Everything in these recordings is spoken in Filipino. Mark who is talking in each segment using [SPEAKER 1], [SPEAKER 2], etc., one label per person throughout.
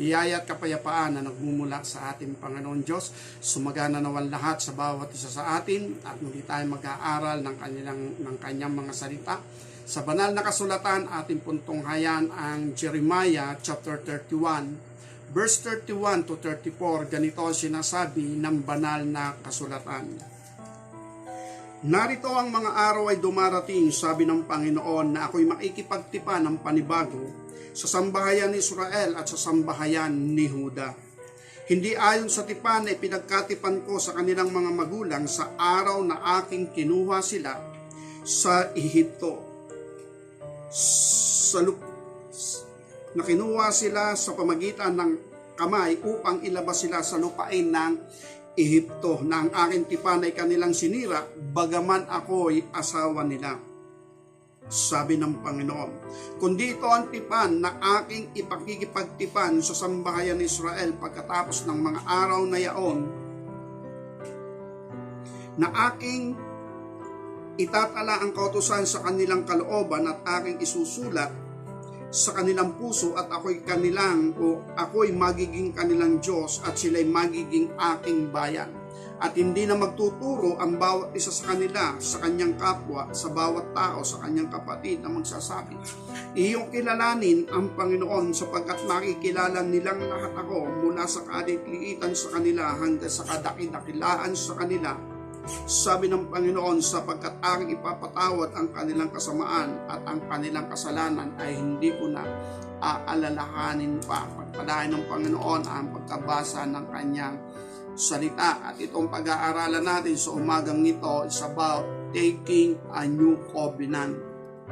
[SPEAKER 1] biyaya at kapayapaan na nagmumula sa ating Panginoon Diyos. Sumagana naman lahat sa bawat isa sa atin at muli tayo mag-aaral ng kanyang mga salita. Sa banal na kasulatan, ating puntunghayan ang Jeremiah chapter 31, verse 31 to 34. Ganito ang sinasabi ng banal na kasulatan. Narito ang mga araw ay dumarating, sabi ng Panginoon, na ako'y makikipagtipan ng panibago sa sambahayan ni Israel at sa sambahayan ni Huda. Hindi ayon sa tipan na ipinagkatipan ko sa kanilang mga magulang sa araw na aking kinuha sila sa Ehipto. Na kinuha sila sa pamagitan ng kamay upang ilabas sila sa lupain ng Ehipto, na ang aking tipan ay kanilang sinira, bagaman ako'y asawa nila. Sabi ng Panginoon, kundi ito ang tipan na aking ipakikipagtipan sa sambahayan ni Israel pagkatapos ng mga araw na yaon, na aking itatala ang kautusan sa kanilang kalooban at aking isusulat sa kanilang puso, at ako'y magiging kanilang Diyos at sila'y magiging aking bayan. At hindi na magtuturo ang bawat isa sa kanila sa kanyang kapwa, sa bawat tao sa kanyang kapatid, na magsasabi, iyong kilalanin ang Panginoon, sapagkat makikilala nilang lahat ako mula sa kadikliitan sa kanila hanggang sa kadakidakilaan sa kanila. Sabi ng Panginoon, sapagkat aking ipapatawad ang kanilang kasamaan at ang kanilang kasalanan ay hindi ko na aalalahanin pa. Pagpalain ng Panginoon ang pagkabasa ng kanyang salita. At itong pag-aaralan natin sa umagang ito is about taking a new covenant,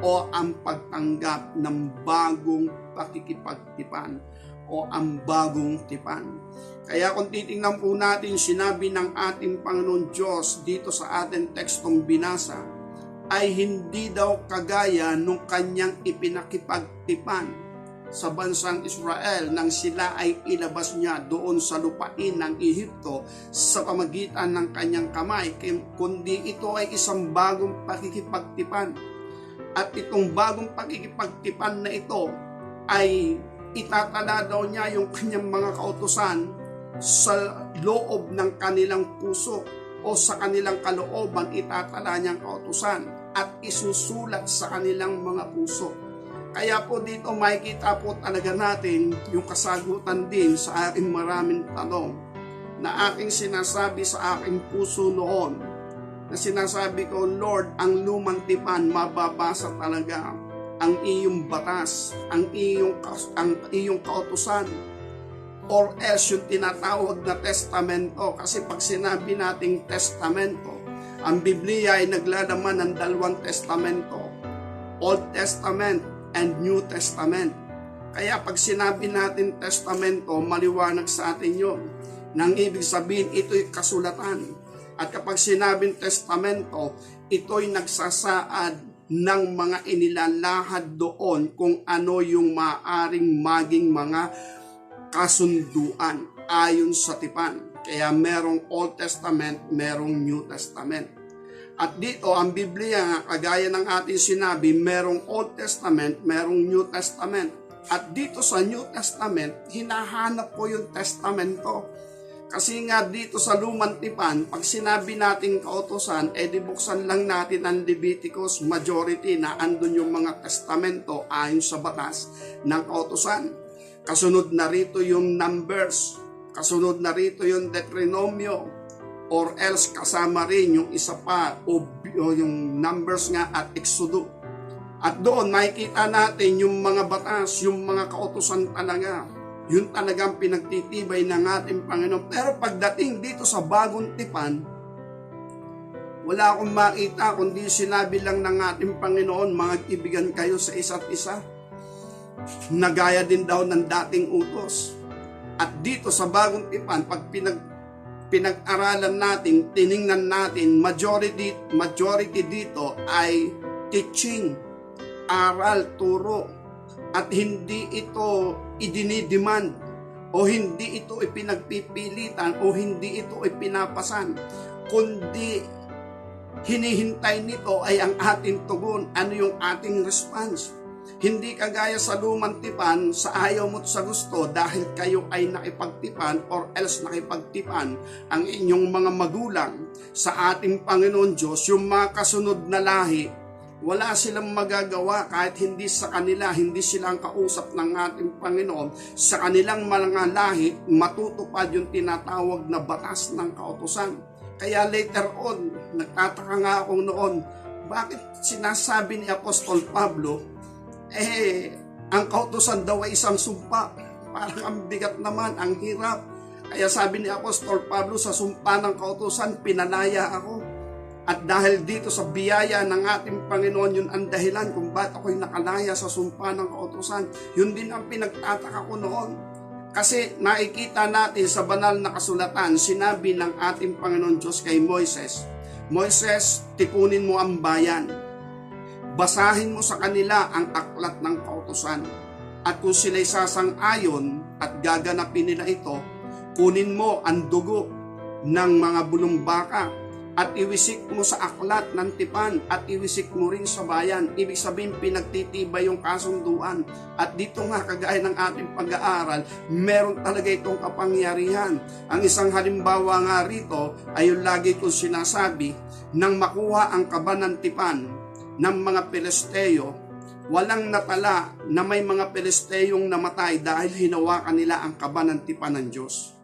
[SPEAKER 1] o ang pagtanggap ng bagong pakikipagtipan o ang bagong tipan. Kaya kung titingnan po natin, sinabi ng ating Panginoon Diyos dito sa ating tekstong binasa, ay hindi daw kagaya nung kanyang ipinakipagtipan sa bansang Israel nang sila ay ilabas niya doon sa lupain ng Ehipto sa pamagitan ng kanyang kamay, kundi ito ay isang bagong pakikipagtipan. At itong bagong pakikipagtipan na ito ay itatala daw niya yung kanyang mga kautusan sa loob ng kanilang puso, o sa kanilang kalooban itatala niyang kautusan at isusulat sa kanilang mga puso. Kaya po dito makikita po talaga natin yung kasagutan din sa aking maraming tanong na aking sinasabi sa aking puso noon, na sinasabi ko, Lord, ang lumang tipan mababasa talaga, ang iyong batas, ang iyong kautusan, or else yung tinatawag na testamento. Kasi pag sinabi nating testamento, ang Biblia ay naglalaman ng dalawang testamento, Old Testament and New Testament. Kaya pag sinabi natin testamento, maliwanag sa atin yun. Nang ibig sabihin, ito'y kasulatan. At kapag sinabing testamento, ito'y nagsasaad ng mga inilalahad doon kung ano yung maaaring maging mga kasunduan ayon sa tipan. Kaya merong Old Testament, merong New Testament. At dito, ang Biblia, kagaya ng ating sinabi, merong Old Testament, merong New Testament. At dito sa New Testament, hinahanap ko yung testamento. Kasi nga dito sa lumang tipan, pag sinabi nating kautusan, di buksan lang natin ang Leviticus, majority na andun yung mga testamento ayon sa batas ng kautusan. Kasunod na rito yung Numbers, kasunod na rito yung Deuteronomio, or else kasama rin yung isa pa, o yung Numbers nga at Exodus. At doon makikita natin yung mga batas, yung mga kautusan talaga. Yun talagang pinagtitibay ng ating Panginoon. Pero pagdating dito sa bagong tipan, wala akong makita kundi sinabi lang ng ating Panginoon, magkaibigan kayo sa isa't isa. Nagaya din daw ng dating utos. At dito sa bagong tipan, pag pinag-aralan natin, tiningnan natin, majority dito ay teaching, aral, turo. At hindi ito idinidemand, o hindi ito ipinagpipilitan, o hindi ito ipinapasan, kundi hinihintay nito ay ang ating tugon, ano yung ating response. Hindi kagaya sa lumang tipan, sa ayaw mo't sa gusto, dahil kayo ay nakipagtipan or else nakipagtipan ang inyong mga magulang sa ating Panginoon Diyos, yung mga kasunod na lahi, wala silang magagawa kahit hindi sa kanila, hindi sila ang kausap ng ating Panginoon. Sa kanilang mga lahi, matutupad yung tinatawag na batas ng kautusan. Kaya later on, nagtataka nga ako noon, bakit sinasabi ni Apostol Pablo, ang kautusan daw ay isang sumpa. Parang ang bigat naman, ang hirap. Kaya sabi ni Apostol Pablo, sa sumpa ng kautusan, pinalaya ako. At dahil dito sa biyaya ng ating Panginoon, yun ang dahilan kung bakit ako'y nakalaya sa sumpa ng kautusan. Yun din ang pinagtataka ko noon. Kasi nakikita natin sa banal na kasulatan, sinabi ng ating Panginoon Diyos kay Moises, Moises, tipunin mo ang bayan. Basahin mo sa kanila ang aklat ng kautusan. At kung sila'y sasang-ayon at gaganapin nila ito, kunin mo ang dugo ng mga bulong baka at iwisik mo sa aklat ng tipan at iwisik mo rin sa bayan. Ibig sabihin, pinagtitibay yung kasunduan. At dito nga, kagaya ng ating pag-aaral, meron talaga itong kapangyarihan. Ang isang halimbawa nga rito ay yung lagi kong sinasabi, nang makuha ang kabanantipan ng mga Pilisteo, walang natala na may mga Pilisteyong namatay dahil hinawakan nila ang kabanantipan ng Diyos.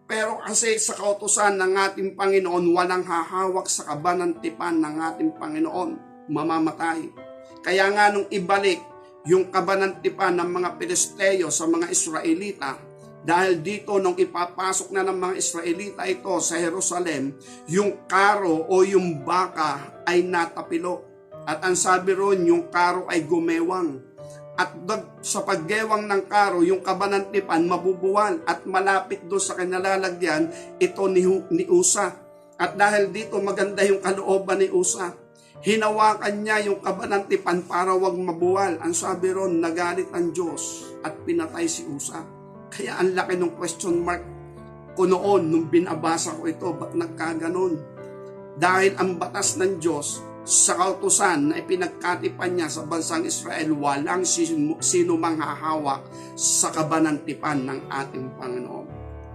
[SPEAKER 1] Pero kasi sa kautusan ng ating Panginoon, walang hahawak sa kabanantipan ng ating Panginoon, mamamatay. Kaya nga nung ibalik yung kabanantipan ng mga Pilisteo sa mga Israelita, dahil dito nung ipapasok na ng mga Israelita ito sa Jerusalem, yung karo o yung baka ay natapilo. At ang sabi ron, yung karo ay gumewang. At sa paggewang ng karo, yung kabanantipan mabubuwal at malapit doon sa kinalalagyan, ito ni Usa. At dahil dito maganda yung kalooban ni Usa, hinawakan niya yung kabanantipan para wag mabuwal. Ang sabi ron, nagalit ang Diyos at pinatay si Usa. Kaya ang laki ng question mark ko noon nung binabasa ko ito, ba't nagkaganon? Dahil ang batas ng Diyos, sa kautusan na ipinagkatipan niya sa bansang Israel, walang sino mang hahawak sa kabanantipan ng ating Panginoon.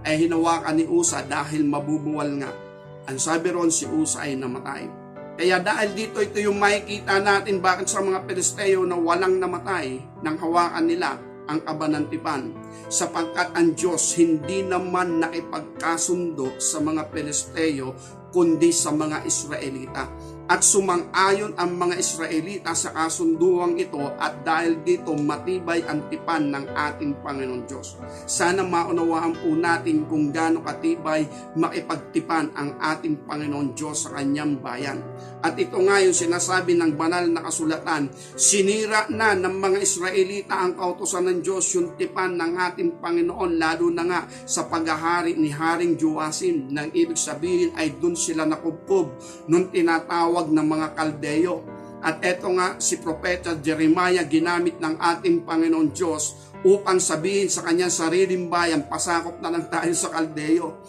[SPEAKER 1] Ay hinawakan ni Usa dahil mabubuwal nga. Ang sabi ron, si Usa ay namatay. Kaya dahil dito, ito yung makikita natin bakit sa mga Pilisteo na walang namatay nang hawakan nila ang kabanantipan. Sapagkat ang Diyos hindi naman nakipagkasundo sa mga Pilisteo kundi sa mga Israelita. At sumang-ayon ang mga Israelita sa kasunduang ito at dahil dito matibay ang tipan ng ating Panginoon Diyos. Sana maunawaan po natin kung gaano katibay makipagtipan ang ating Panginoon Diyos sa kanyang bayan. At ito nga yung sinasabi ng banal na kasulatan, sinira na ng mga Israelita ang kautusan ng Diyos, yung tipan ng ating Panginoon, lalo na nga sa paghahari ni Haring Joasim, nang ibig sabihin ay dun sila nakubkob nung tinatawag ng mga Kaldeo. At eto nga si Propeta Jeremiah ginamit ng ating Panginoon Diyos upang sabihin sa kanyang sariling bayan, pasakop na lang tayo sa Kaldeo.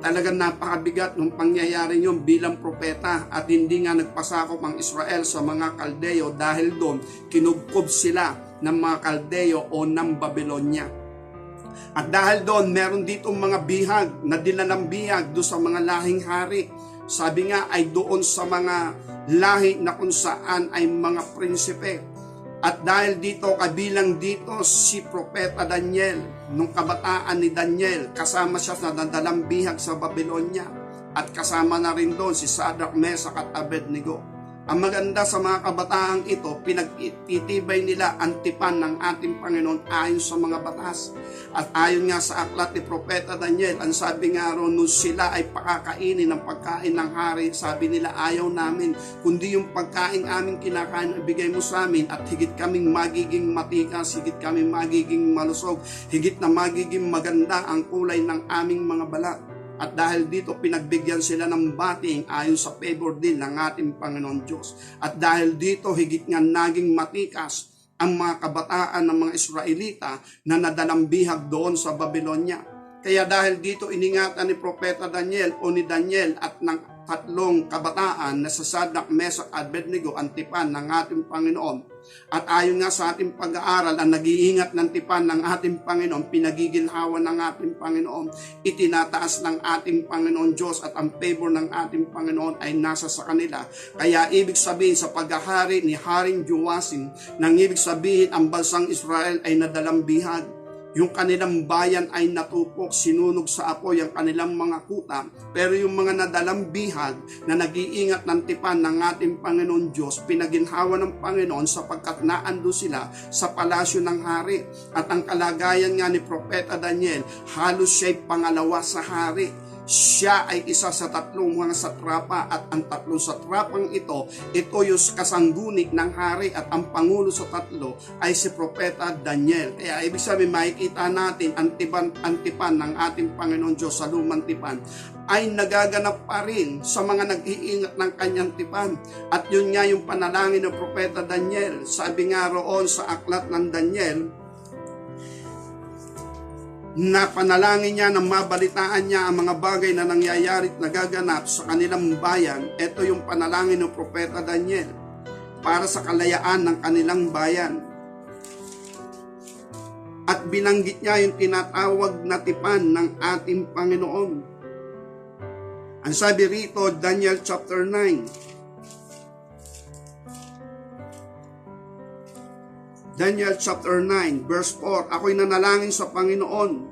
[SPEAKER 1] Talagang napakabigat ng pangyayari yun bilang propeta at hindi nga nagpasakop ang Israel sa mga Kaldeo dahil doon kinubkob sila ng mga Kaldeo o ng Babylonia. At dahil doon meron ditong mga bihag na dinalang bihag doon sa mga lahing hari. Sabi nga ay doon sa mga lahi na kung saan ay mga prinsipe. At dahil dito, kabilang dito si Propeta Daniel, nung kabataan ni Daniel, kasama siya sa nadalang bihag sa Babylonia. At kasama na rin doon si Sadrach, Mesach at Abednego. Ang maganda sa mga kabataang ito, pinagtitibay nila ang tipan ng ating Panginoon ayon sa mga batas. At ayon nga sa aklat ni Propeta Daniel, ang sabi nga ron, nung sila ay pakakainin ng pagkain ng hari, sabi nila, ayaw namin, kundi yung pagkain aming kinakain, ibigay mo sa amin at higit kaming magiging matikas, higit kaming magiging malusog, higit na magiging maganda ang kulay ng aming mga balat. At dahil dito pinagbigyan sila ng bating ayon sa favor din ng ating Panginoon Diyos. At dahil dito higit nga naging matikas ang mga kabataan ng mga Israelita na nadalang bihag doon sa Babylonia. Kaya dahil dito iningatan ni Propeta Daniel o ni Daniel at ng tatlong kabataan na sa Sadrach, Meshach, Abednego ang tipan ng ating Panginoon. At ayon nga sa ating pag-aaral, ang nag-iingat ng tipan ng ating Panginoon, pinagiginhawa ng ating Panginoon, itinataas ng ating Panginoon Diyos, at ang favor ng ating Panginoon ay nasa sa kanila. Kaya ibig sabihin sa paghahari ni Haring Joasim, nang ibig sabihin ang bansang Israel ay nadalambihan. Yung kanilang bayan ay natupok, sinunog sa apoy ang kanilang mga kuta. Pero yung mga nadalambihan na nag-iingat ng tipan ng ating Panginoon Diyos, pinaginhawa ng Panginoon sapagkat naando sila sa palasyo ng hari. At ang kalagayan nga ni Propeta Daniel, halos siya'y pangalawa sa hari. Siya ay isa sa tatlong mga satrapa, at ang tatlong satrapang ito yung kasanggunik ng hari, at ang pangulo sa tatlo ay si Propeta Daniel. Kaya ibig sabihin, makikita natin ang tipan ng ating Panginoon Diyos sa lumang tipan ay nagaganap pa rin sa mga nag-iingat ng kanyang tipan. At yun nga yung panalangin ng Propeta Daniel. Sabi nga roon sa aklat ng Daniel, na panalangin niya, nang mabalitaan niya ang mga bagay na nangyayari at nagaganap sa kanilang bayan. Ito yung panalangin ng Propeta Daniel para sa kalayaan ng kanilang bayan. At binanggit niya yung tinatawag na tipan ng ating Panginoon. Ang sabi rito, Daniel chapter 9. Daniel chapter 9 verse 4, ako'y nanalangin sa Panginoon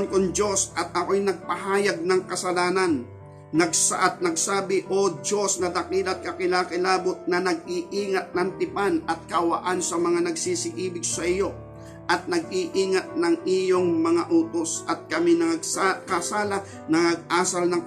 [SPEAKER 1] kong Diyos, at ako'y nagpahayag ng kasalanan. Nagsabi, O Diyos na dakilat kakilakilabot, na nag-iingat ng tipan at kawaan sa mga nagsisiibig sa iyo, at nag-iingat ng iyong mga utos, at kami nagkasala, nag-asal ng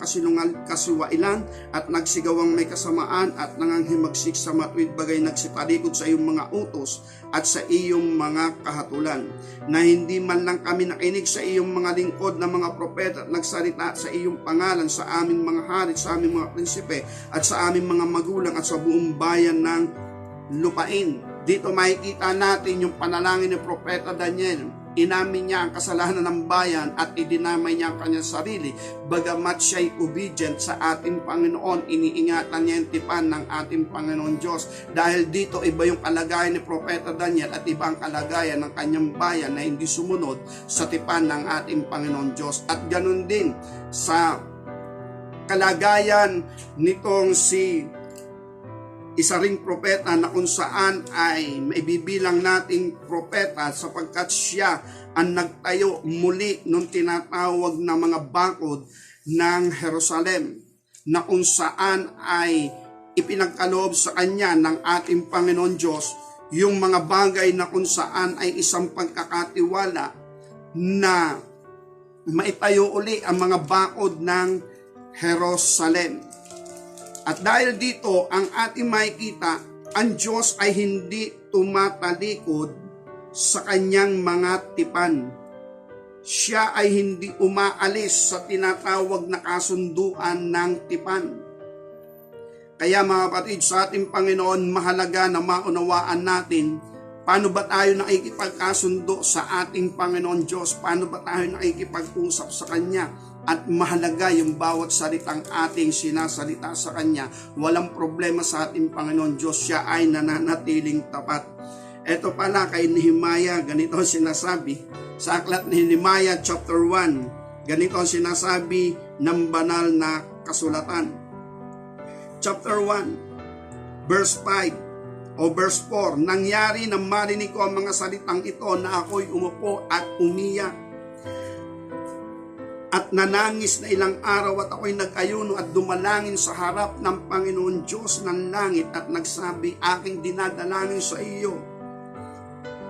[SPEAKER 1] kasiwailan, at nagsigawang may kasamaan, at nanganghimagsik sa matuwid bagay, nagsipalikod sa iyong mga utos at sa iyong mga kahatulan, na hindi man lang kami nakinig sa iyong mga lingkod na mga propeta at nagsalita sa iyong pangalan sa aming mga hari, sa aming mga prinsipe, at sa aming mga magulang, at sa buong bayan ng lupain. Dito makikita natin yung panalangin ni Propeta Daniel. Inamin niya ang kasalanan ng bayan at idinamay niya ang kanyang sarili. Bagamat siya'y obedient sa ating Panginoon, iniingatan niya yung tipan ng ating Panginoon Diyos. Dahil dito iba yung kalagayan ni Propeta Daniel at iba ang kalagayan ng kanyang bayan na hindi sumunod sa tipan ng ating Panginoon Diyos. At ganun din sa kalagayan nitong si isa ring propeta na kung saan ay maibibilang nating propeta sapagkat siya ang nagtayo muli nung tinatawag na mga bakod ng Jerusalem, na kung saan ay ipinagkaloob sa kanya ng ating Panginoon Diyos yung mga bagay na kung saan ay isang pagkakatiwala na maitayo uli ang mga bakod ng Jerusalem. At dahil dito, ang ating makikita, ang Diyos ay hindi tumatalikod sa kanyang mga tipan. Siya ay hindi umaalis sa tinatawag na kasunduan ng tipan. Kaya mga kapatid, sa ating Panginoon, mahalaga na maunawaan natin paano ba tayo nakikipagkasundo sa ating Panginoon Diyos, paano ba tayo nakikipag-usap sa Kanya. At mahalaga yung bawat salitang ating sinasalita sa Kanya. Walang problema sa ating Panginoon Diyos. Siya ay nananatiling tapat. Ito pala kay Nehemiah, ganito ang sinasabi. Sa aklat ni Nehemiah chapter 1, ganito ang sinasabi ng banal na kasulatan. Chapter 1, verse 5 o verse 4, nangyari na marinig ko ang mga salitang ito na ako'y umupo at umiyak at nanangis na ilang araw, at ako'y nag-ayuno at dumalangin sa harap ng Panginoon Diyos ng langit at nagsabi, aking dinadalangin sa iyo,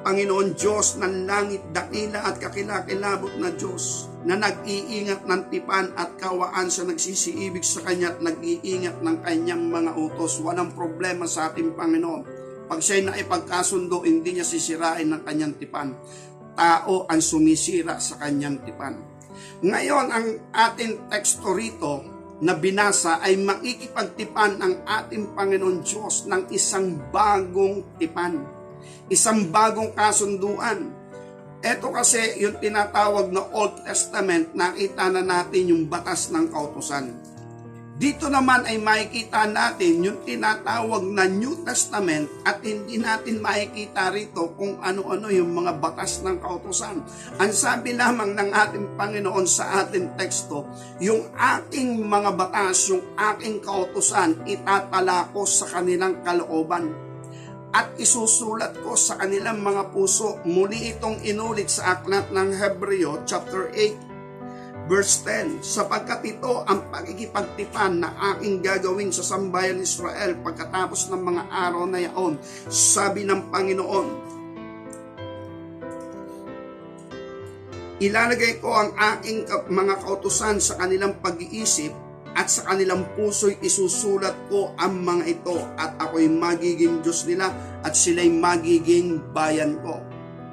[SPEAKER 1] Panginoon Diyos ng langit, dakila at kakilakilabot na Diyos, na nag-iingat ng tipan at kawaan sa nagsisiibig sa Kanya at nag-iingat ng Kanyang mga utos. Walang problema sa ating Panginoon. Pag siya'y naipagkasundo, hindi niya sisirain ng Kanyang tipan. Tao ang sumisira sa Kanyang tipan. Ngayon, ang ating teksto rito na binasa ay makikipagtipan ang ating Panginoon Diyos ng isang bagong tipan, isang bagong kasunduan. Ito kasi yung tinatawag na Old Testament, nakita na natin yung batas ng kautusan. Dito naman ay makikita natin yung tinatawag na New Testament at hindi natin makikita rito kung ano-ano yung mga batas ng kautusan. Ang sabi lamang ng ating Panginoon sa ating teksto, yung aking mga batas, yung aking kautusan, itatala ko sa kanilang kalooban at isusulat ko sa kanilang mga puso. Muli itong inulit sa aklat ng Hebreo chapter 8 verse 10, sapagkat ito ang pagkikipagtipan na aking gagawin sa sambayan Israel pagkatapos ng mga araw na yaon, sabi ng Panginoon. Ilalagay ko ang aking mga kautusan sa kanilang pag-iisip at sa kanilang puso'y isusulat ko ang mga ito at ako'y magiging Diyos nila at sila'y magiging bayan ko.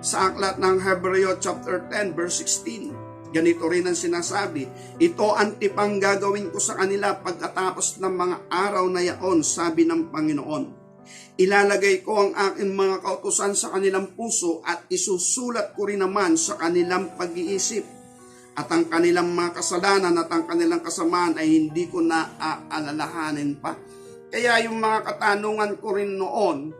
[SPEAKER 1] Sa aklat ng Hebreo chapter 10 verse 16, ganito rin ang sinasabi, ito ang tipang gagawin ko sa kanila pagkatapos ng mga araw na yaon, sabi ng Panginoon. Ilalagay ko ang aking mga kautusan sa kanilang puso at isusulat ko rin naman sa kanilang pag-iisip. At ang kanilang mga kasalanan at ang kanilang kasamaan ay hindi ko na aalalahanin pa. Kaya yung mga katanungan ko rin noon,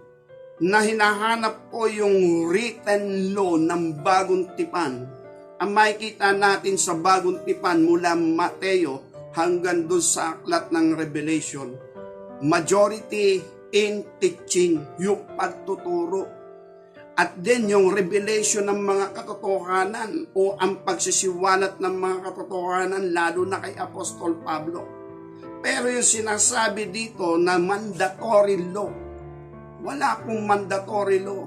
[SPEAKER 1] na hinahanap ko yung written law ng bagong tipan, ang makikita natin sa bagong tipan mula Mateo hanggang doon sa aklat ng Revelation, majority in teaching, yung pagtuturo. At din yung revelation ng mga katotohanan o ang pagsisiwalat ng mga katotohanan lalo na kay Apostol Pablo. Pero yung sinasabi dito na mandatory law, wala pong mandatory law.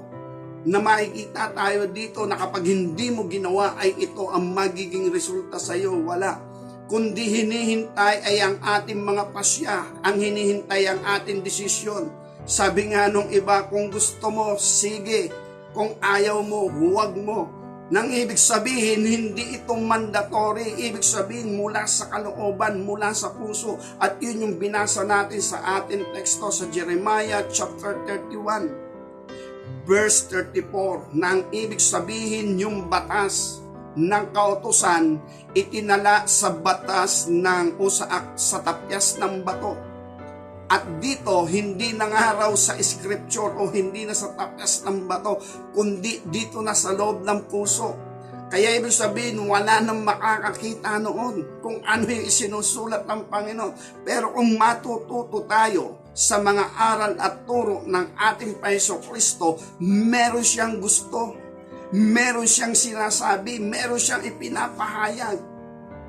[SPEAKER 1] Na makikita tayo dito na kapag hindi mo ginawa ay ito ang magiging resulta sa iyo. Wala. Kundi hinihintay ay ang ating mga pasya, ang hinihintay ang ating desisyon. Sabi nga nung iba, kung gusto mo, sige. Kung ayaw mo, huwag mo. Nang ibig sabihin, hindi itong mandatory. Ibig sabihin, mula sa kalooban, mula sa puso. At yun yung binasa natin sa ating teksto sa Jeremiah chapter 31. Verse 34, nang ibig sabihin yung batas ng kautusan itinala sa batas ng o sa tapyas ng bato. At dito, hindi na nga raw sa scripture o hindi na sa tapyas ng bato, kundi dito na sa loob ng puso. Kaya ibig sabihin, wala nang makakakita noon kung ano yung isinusulat ng Panginoon. Pero kung matututo tayo sa mga aral at turo ng ating Paiso Kristo, meron siyang gusto, meron siyang sinasabi, meron siyang ipinapahayag.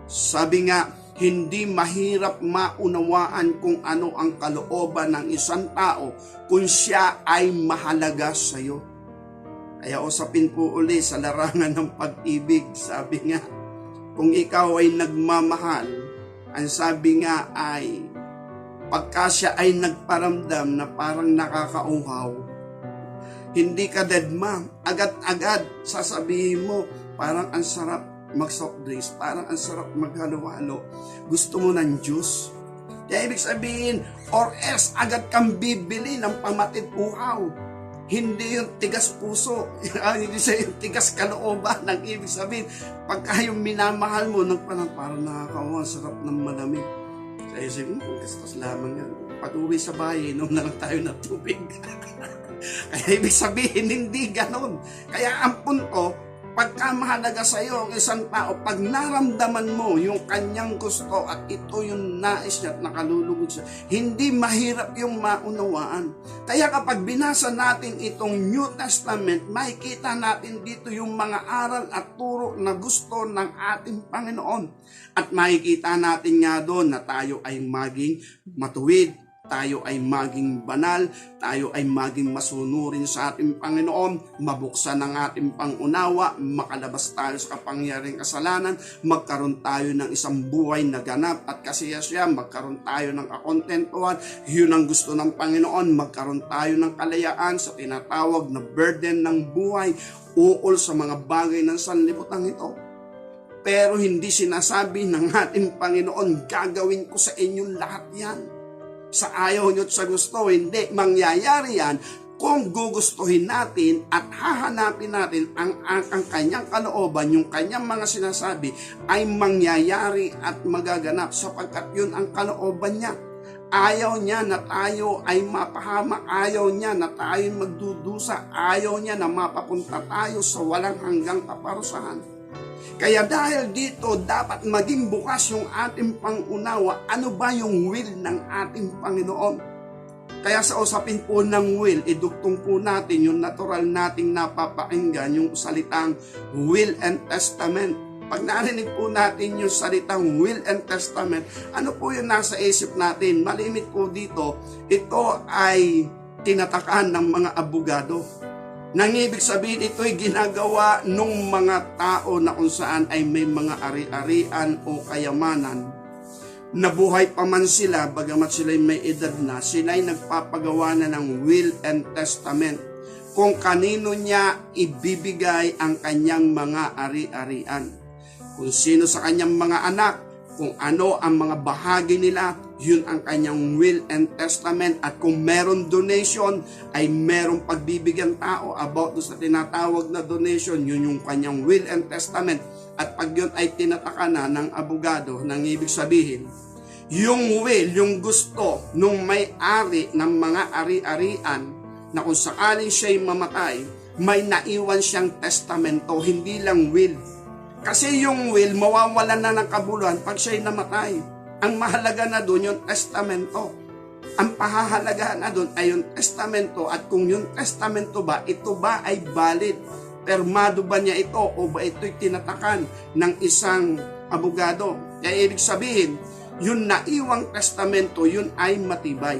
[SPEAKER 1] Sabi nga, hindi mahirap maunawaan kung ano ang kalooban ng isang tao kung siya ay mahalaga sa iyo. Kaya usapin po uli sa larangan ng pag-ibig. Sabi nga, kung ikaw ay nagmamahal, ang sabi nga ay, pagka siya ay nagparamdam na parang nakakauhaw, hindi ka deadma, agad-agad sasabihin mo, parang ang sarap mag-soft drinks, parang ang sarap maghalo-halo, gusto mo ng juice. Kaya ibig sabihin, or else agad kang bibili ng pamatid uhaw. Hindi yung tigas puso, hindi siya yung tigas kalooban. Ang ibig sabihin, pagka yung minamahal mo, parang nakakawa, sarap ng malamig. Kaya isipin mo, gastos lamang yan. Pag uwi sa bahay, inom na lang tayo ng tubig. Kaya ibig sabihin, hindi ganon. Kaya ang punto, pagka mahalaga sa iyo ang isang tao, pag naramdaman mo yung kanyang gusto at ito yung nais niya at nakalulugod siya, hindi mahirap yung maunawaan. Kaya kapag binasa natin itong New Testament, makikita natin dito yung mga aral at turo na gusto ng ating Panginoon. At makikita natin nga doon na tayo ay maging matuwid, tayo ay maging banal, tayo ay maging masunurin sa ating Panginoon, mabuksan ang ating pangunawa, makalabas tayo sa kapangyarihang kasalanan, magkaroon tayo ng isang buhay na ganap at kasiyasiya, magkaroon tayo ng kakontentuhan. Yun ang gusto ng Panginoon, magkaroon tayo ng kalayaan sa tinatawag na burden ng buhay, uol sa mga bagay ng sanlibutan ito. Pero hindi sinasabi ng ating Panginoon, gagawin ko sa inyong lahat yan. Sa ayaw nyo at sa gusto, hindi mangyayari yan kung gugustuhin natin at hahanapin natin ang kanyang kalooban, yung kanyang mga sinasabi ay mangyayari at magaganap sapagkat yun ang kalooban niya. Ayaw niya na tayo ay mapahamak, ayaw niya na tayo magdudusa, ayaw niya na mapapunta tayo sa walang hanggang kaparusahan. Kaya dahil dito, dapat maging bukas yung ating pangunawa, ano ba yung will ng ating Panginoon. Kaya sa usapin po ng will, idugtong po natin yung natural nating napapakinggan, yung salitang will and testament. Pag narinig po natin yung salitang will and testament, ano po yung nasa isip natin? Malimit po dito, ito ay tinatakan ng mga abogado. Nang ibig sabihin, ito ay ginagawa ng mga tao na kung saan ay may mga ari-arian o kayamanan. Nabuhay pa man sila, bagamat sila may edad na, sila ay nagpapagawa na ng will and testament kung kanino niya ibibigay ang kanyang mga ari-arian. Kung sino sa kanyang mga anak, kung ano ang mga bahagi nila, yun ang kanyang will and testament. At kung meron donation, ay merong pagbibigyan tao about do sa tinatawag na donation, yun yung kanyang will and testament. At pag yun ay tinataka na ng abogado, nang ibig sabihin, yung will, yung gusto nung may-ari ng mga ari-arian na kung sakaling siya'y mamatay, may naiwan siyang testamento, hindi lang will. Kasi yung will, mawawalan na ng kabuluhan pag siya'y namatay. Ang mahalaga na doon yung testamento. Ang pahahalagahan na doon ay yung testamento at kung yung testamento ba, ito ba ay valid? Permado ba niya ito o ba ito'y tinatakan ng isang abogado? Kaya ibig sabihin, yung naiwang testamento, yun ay matibay.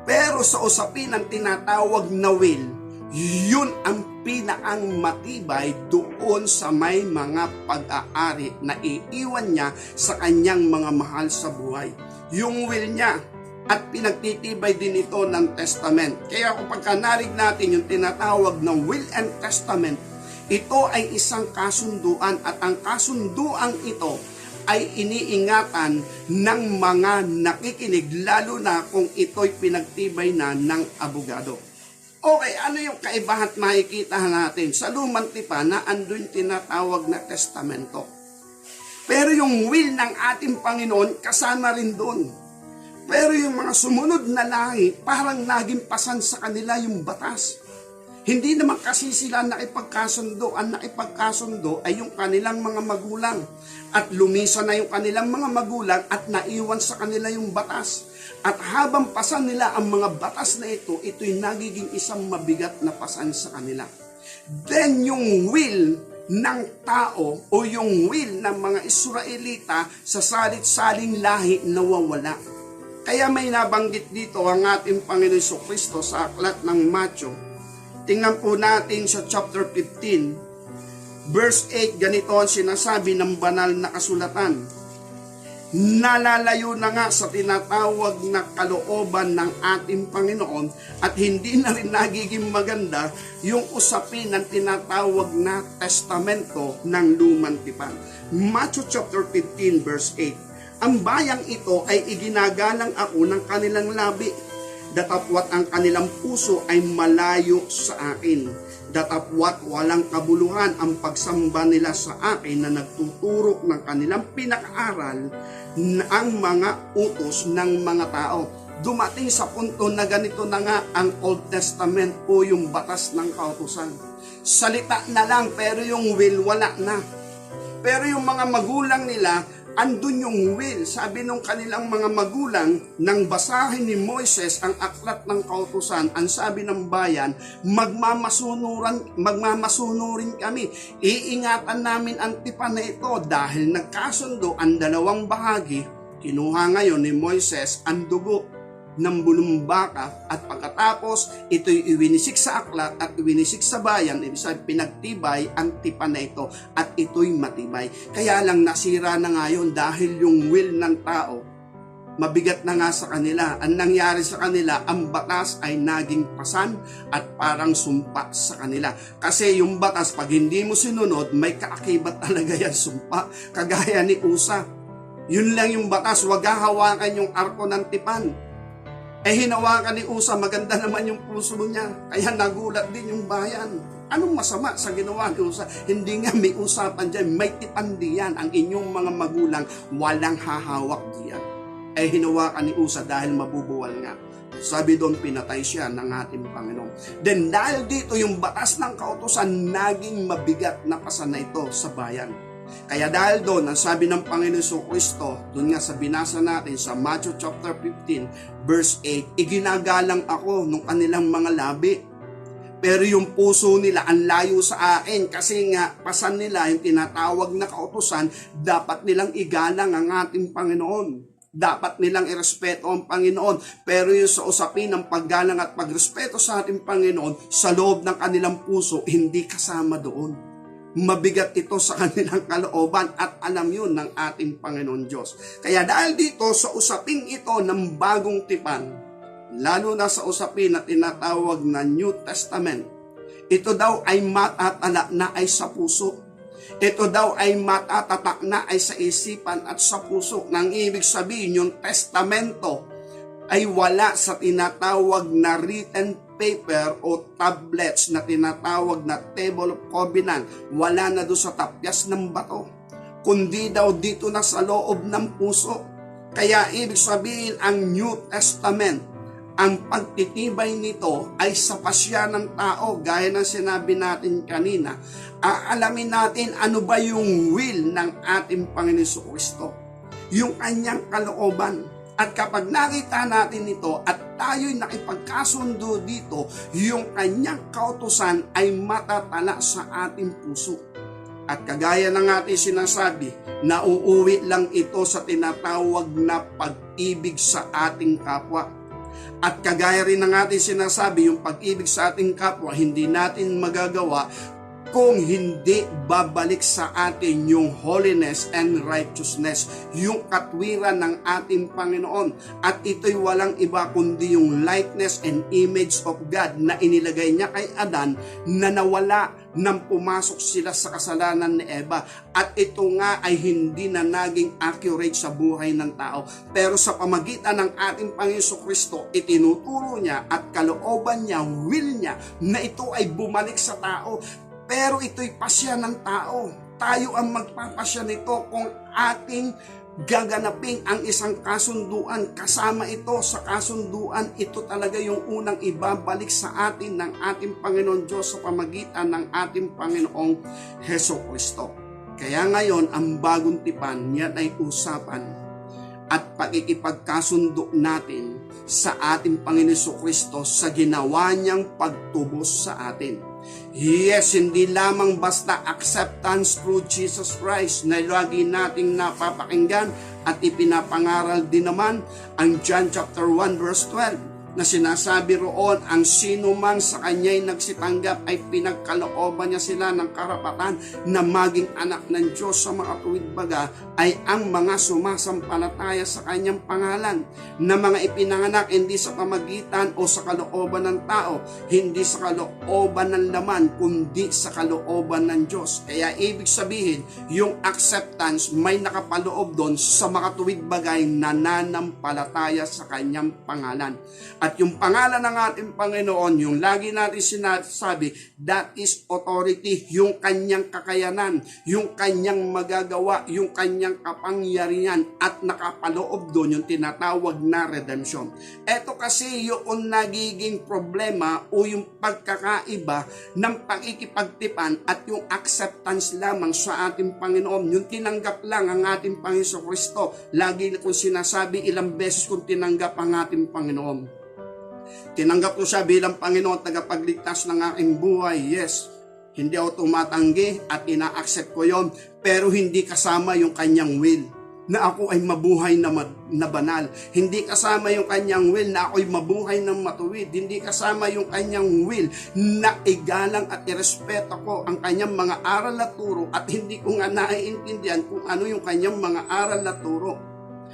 [SPEAKER 1] Pero sa usapin ng tinatawag na will, yun ang pinaang matibay doon sa may mga pag-aari na iiwan niya sa kanyang mga mahal sa buhay. Yung will niya at pinagtitibay din ito ng testament. Kaya kapag narig natin yung tinatawag na will and testament, ito ay isang kasunduan at ang kasunduan ito ay iniingatan ng mga nakikinig lalo na kung ito'y pinagtibay na ng abogado. Okay, ano yung kaibahan at makikita natin? Sa lumang tipan na andun tinatawag na testamento. Pero yung will ng ating Panginoon, kasama rin doon. Pero yung mga sumunod na lahi, parang naging pasan sa kanila yung batas. Hindi naman kasi sila nakipagkasundo. Ang nakipagkasundo ay yung kanilang mga magulang. At lumisan na yung kanilang mga magulang at naiwan sa kanila yung batas. At habang pasan nila ang mga batas na ito, ito'y nagiging isang mabigat na pasan sa kanila. Then yung will ng tao o yung will ng mga Israelita sa salit-saling lahi nawawala. Kaya may nabanggit dito ang ating Panginoon Jesucristo sa aklat ng Matthew. Tingnan po natin sa chapter 15, verse 8, ganito ang sinasabi ng banal na kasulatan. Nalalayo na nga sa tinatawag na kalooban ng ating Panginoon at hindi na rin nagiging maganda yung usapin ng tinatawag na testamento ng lumang tipan. Matthew chapter 15 verse 8. Ang bayang ito ay iginagalang ako ng kanilang labi, datapwat ang kanilang puso ay malayo sa akin. Datapwat walang kabuluhan ang pagsamba nila sa akin na nagtuturo ng kanilang pinakaaral ang mga utos ng mga tao. Dumating sa punto na ganito na nga ang Old Testament o yung batas ng kautusan. Salita na lang pero yung will wala na. Pero yung mga magulang nila, andun yung will. Sabi nung kanilang mga magulang, nang basahin ni Moises ang aklat ng kautusan, ang sabi ng bayan, magmamasunurin kami. Iingatan namin ang tipan na ito dahil nagkasundo ang dalawang bahagi. Kinuha ngayon ni Moises ang dugo ng bulumbaka at pagkatapos ito'y iwinisik sa aklat at iwinisik sa bayan, ibig sabihin pinagtibay ang tipan na ito at ito'y matibay. Kaya lang nasira na ngayon dahil yung will ng tao mabigat na nga sa kanila. Ang nangyari sa kanila, ang batas ay naging pasan at parang sumpa sa kanila. Kasi yung batas, pag hindi mo sinunod, may kaakibat talaga yan sumpa. Kagaya ni Usa. Yun lang yung batas, wag hahawakan yung arko ng tipan. Hinawakan ni Usa, maganda naman yung puso niya, kaya nagulat din yung bayan. Anong masama sa ginawa ni Usa? Hindi nga may usapan dyan, may tipan diyan. Ang inyong mga magulang, walang hahawak diyan. Hinawakan ni Usa dahil mabubuwal nga. Sabi doon, pinatay siya ng ating Panginoon. Then dahil dito, yung batas ng kautusan, naging mabigat na pasan na ito sa bayan. Kaya dahil doon, ang sabi ng Panginoon Kristo, doon nga sa binasa natin sa Matthew chapter 15, verse 8, iginagalang ako nung kanilang mga labi. Pero yung puso nila ang layo sa akin kasi nga pasan nila yung tinatawag na kautusan, dapat nilang igalang ang ating Panginoon. Dapat nilang irespeto ang Panginoon. Pero yung sa usapin ng paggalang at pagrespeto sa ating Panginoon, sa loob ng kanilang puso, hindi kasama doon. Mabigat ito sa kanilang kalooban at alam yun ng ating Panginoon Diyos. Kaya dahil dito sa usaping ito ng bagong tipan, lalo na sa usapin na tinatawag na New Testament, ito daw ay matatala na ay sa puso. Ito daw ay matatatak na ay sa isipan at sa puso. Nang ibig sabihin, yung testamento ay wala sa tinatawag na written paper o tablets na tinatawag na table of covenant. Wala na doon sa tapyas ng bato, kundi daw dito na sa loob ng puso. Kaya ibig sabihin, ang New Testament, ang pagtitibay nito ay sa pasya ng tao. Gaya ng sinabi natin kanina, aalamin natin ano ba yung will ng ating Panginoon Kristo, yung kanyang kalooban. At kapag nakita natin ito at tayo'y nakipagkasundo dito, yung kanyang kautusan ay matatala sa ating puso. At kagaya ng ating sinasabi, nauuwi lang ito sa tinatawag na pag-ibig sa ating kapwa. At kagaya rin ng ating sinasabi, yung pag-ibig sa ating kapwa, hindi natin magagawa kung hindi babalik sa atin yung holiness and righteousness, yung katwiran ng ating Panginoon. At ito'y walang iba kundi yung likeness and image of God na inilagay niya kay Adan, na nawala nang pumasok sila sa kasalanan ni Eva. At ito nga ay hindi na naging accurate sa buhay ng tao. Pero sa pamagitan ng ating Panginoon Kristo, itinuturo niya at kalooban niya, will niya, na ito ay bumalik sa tao. Pero ito'y pasya ng tao. Tayo ang magpapasya nito kung ating gaganapin ang isang kasunduan. Kasama ito sa kasunduan, ito talaga yung unang ibabalik sa atin ng ating Panginoon Diyos sa pamagitan ng ating Panginoong Hesus Kristo. Kaya ngayon, ang bagong tipan, yan ay usapan at pakikipagkasundo natin sa ating Panginoon Kristo sa ginawa niyang pagtubos sa atin. Yes, hindi lamang basta acceptance through Jesus Christ na lagi nating napapakinggan at ipinapangaral din naman ang John chapter 1 verse 12 na sinasabi roon, ang sino man sa kanya'y nagsitanggap ay pinagkalooban niya sila ng karapatan na maging anak ng Diyos. Sa mga tuwid baga ay ang mga sumasampalataya sa kanyang pangalan, na mga ipinanganak hindi sa pamagitan o sa kalooban ng tao, hindi sa kalooban ng laman, kundi sa kalooban ng Diyos. Kaya ibig sabihin, yung acceptance may nakapaloob doon sa mga tuwid bagay na nananampalataya sa kanyang pangalan. At yung pangalan ng ating Panginoon, yung lagi natin sinasabi, that is authority, yung kanyang kakayanan, yung kanyang magagawa, yung kanyang kapangyarihan, at nakapaloob doon yung tinatawag na redemption. Ito kasi yung nagiging problema o yung pagkakaiba ng pakikipagtipan at yung acceptance lamang sa ating Panginoon. Yung tinanggap lang ang ating Panginoon Kristo. Lagi kong sinasabi, ilang beses kong tinanggap ang ating Panginoon. Tinanggap ko siya bilang Panginoon, tagapagligtas ng aking buhay. Yes, hindi ako tumatanggi at ina-accept ko yon, pero hindi kasama yung kanyang will na ako ay mabuhay na banal. Hindi kasama yung kanyang will na ako ay mabuhay na matuwid. Hindi kasama yung kanyang will na igalang at irespeto ko ang kanyang mga aral at turo, at hindi ko nga naiintindihan kung ano yung kanyang mga aral at turo.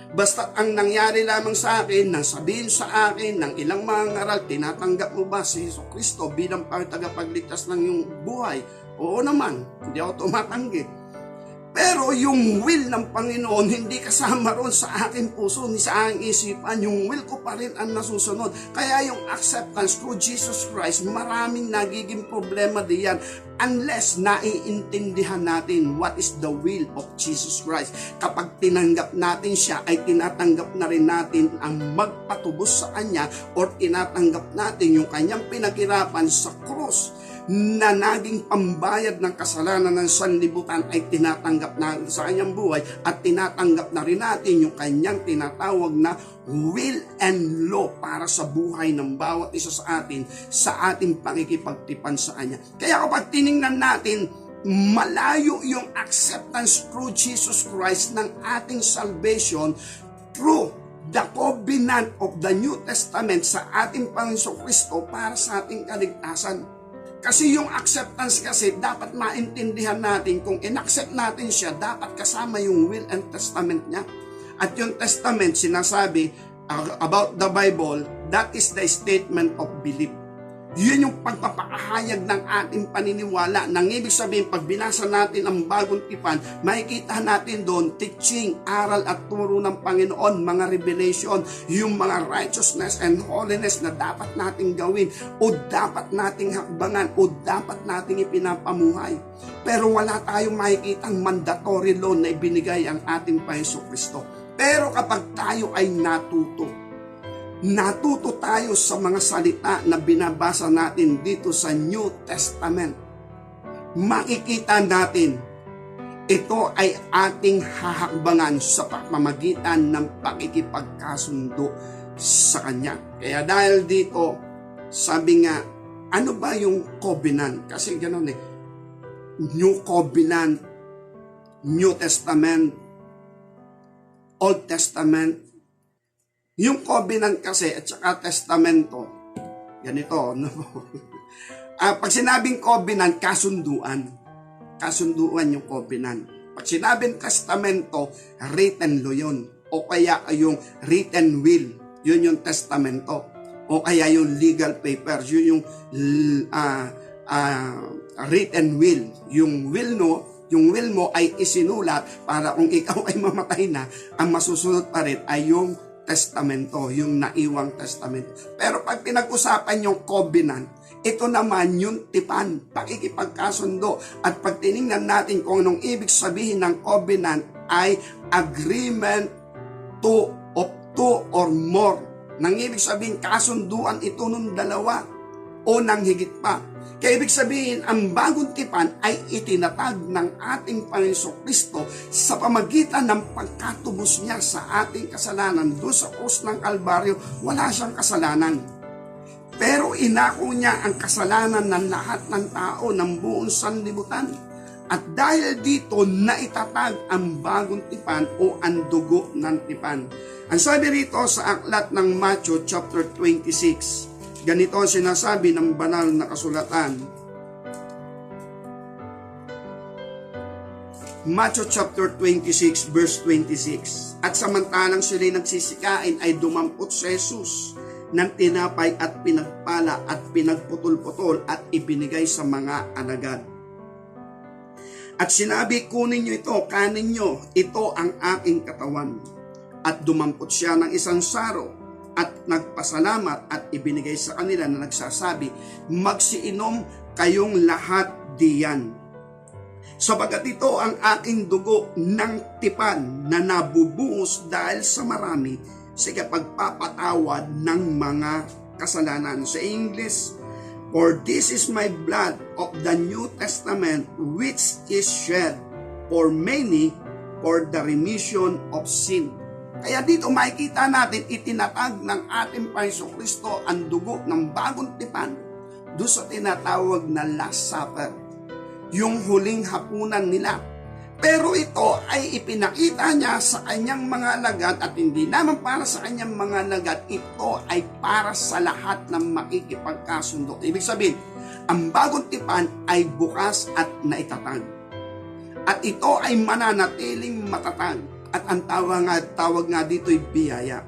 [SPEAKER 1] Basta ang nangyari lamang sa akin, nang sabihin sa akin ng ilang mga ngaral, tinatanggap mo ba si Hesus Kristo bilang tagapagligtas ng iyong buhay? Oo naman, hindi ako tumatanggi. Pero yung will ng Panginoon, hindi kasama ron sa aking puso, ni sa aking isipan. Yung will ko pa rin ang nasusunod. Kaya yung acceptance through Jesus Christ, maraming nagiging problema diyan unless naiintindihan natin what is the will of Jesus Christ. Kapag tinanggap natin siya, ay tinatanggap na rin natin ang magpatubos sa Kanya or tinatanggap natin yung Kanyang pinaghirapan sa krus na naging pambayad ng kasalanan ng sanlibutan ay tinatanggap na sa kanyang buhay at tinatanggap na rin natin yung kanyang tinatawag na will and law para sa buhay ng bawat isa sa atin sa ating pakikipagtipan sa kanya. Kaya kapag tiningnan natin, malayo yung acceptance through Jesus Christ ng ating salvation through the covenant of the New Testament sa ating Panginoon Kristo para sa ating kaligtasan. Kasi yung acceptance kasi dapat maintindihan natin kung in-accept natin siya, dapat kasama yung will and testament niya. At yung testament sinasabi about the Bible, that is the statement of belief. Yun yung pagpapahayag ng ating paniniwala. Nang ibig sabihin, pag binasa natin ang bagong tipan, makikita natin doon teaching, aral at turo ng Panginoon, mga revelation, yung mga righteousness and holiness na dapat nating gawin o dapat nating hakbangan o dapat nating ipinapamuhay. Pero wala tayong makikitang mandatory law na ibinigay ang ating Panginoon Kristo. Pero kapag tayo ay natuto tayo sa mga salita na binabasa natin dito sa New Testament, makikita natin ito ay ating hahakbangan sa pamamagitan ng pakikipagkasundo sa Kanya. Kaya dahil dito, sabi nga, ano ba yung covenant? Kasi gano'n New Covenant, New Testament, Old Testament. Yung covenant kasi at saka testamento, ganito, no? Pag sinabing covenant, kasunduan yung covenant. Pag sinabing testamento, written law yun. O kaya yung written will, yun yung testamento. O kaya yung legal papers, yun yung written will. Yung will mo ay isinulat para kung ikaw ay mamatay na, ang masusunod pa rin ay yung testamento, yung naiwang testamento. Pero pag pinag-usapan yung covenant, ito naman yung tipan, pakikipagkasundo. At pag tinignan natin kung anong ibig sabihin ng covenant ay agreement of two or more. Nang ibig sabihin, kasunduan ito ng dalawa o ng higit pa. Kaya ibig sabihin, ang bagong tipan ay itinatag ng ating Panginoon Kristo sa pamagitan ng pagkatubos niya sa ating kasalanan. Doon sa krus ng Kalbaryo, wala siyang kasalanan. Pero inako niya ang kasalanan ng lahat ng tao ng buong sanlibutan. At dahil dito, naitatag ang bagong tipan o ang dugo ng tipan. Ang sabi rito sa aklat ng Matthew chapter 26, ganito ang sinasabi ng banal na kasulatan. Matthew chapter 26 verse 26. At samantalang sila'y nagsisikain ay dumampot si Jesus ng tinapay at pinagpala at pinagputol-putol at ibinigay sa mga alagad. At sinabi, kunin nyo ito, kanin nyo, ito ang aking katawan. At dumampot siya ng isang saro at nagpasalamat at ibinigay sa kanila na nagsasabi, magsiinom kayong lahat diyan. Sabagat ito ang aking dugo ng tipan na nabubuhos dahil sa marami sa pagpapatawad ng mga kasalanan. Sa English, for this is my blood of the New Testament which is shed for many for the remission of sin. Kaya dito makikita natin itinatag ng ating Panginoon Kristo ang dugo ng bagong tipan doon sa tinatawag na Last Supper, yung huling hapunan nila. Pero ito ay ipinakita niya sa kanyang mga alagad at hindi naman para sa kanyang mga alagad, ito ay para sa lahat ng makikipagkasundo. Ibig sabihin, ang bagong tipan ay bukas at naitatag. At ito ay mananatiling matatag. At ang tawag nga dito ay biyaya.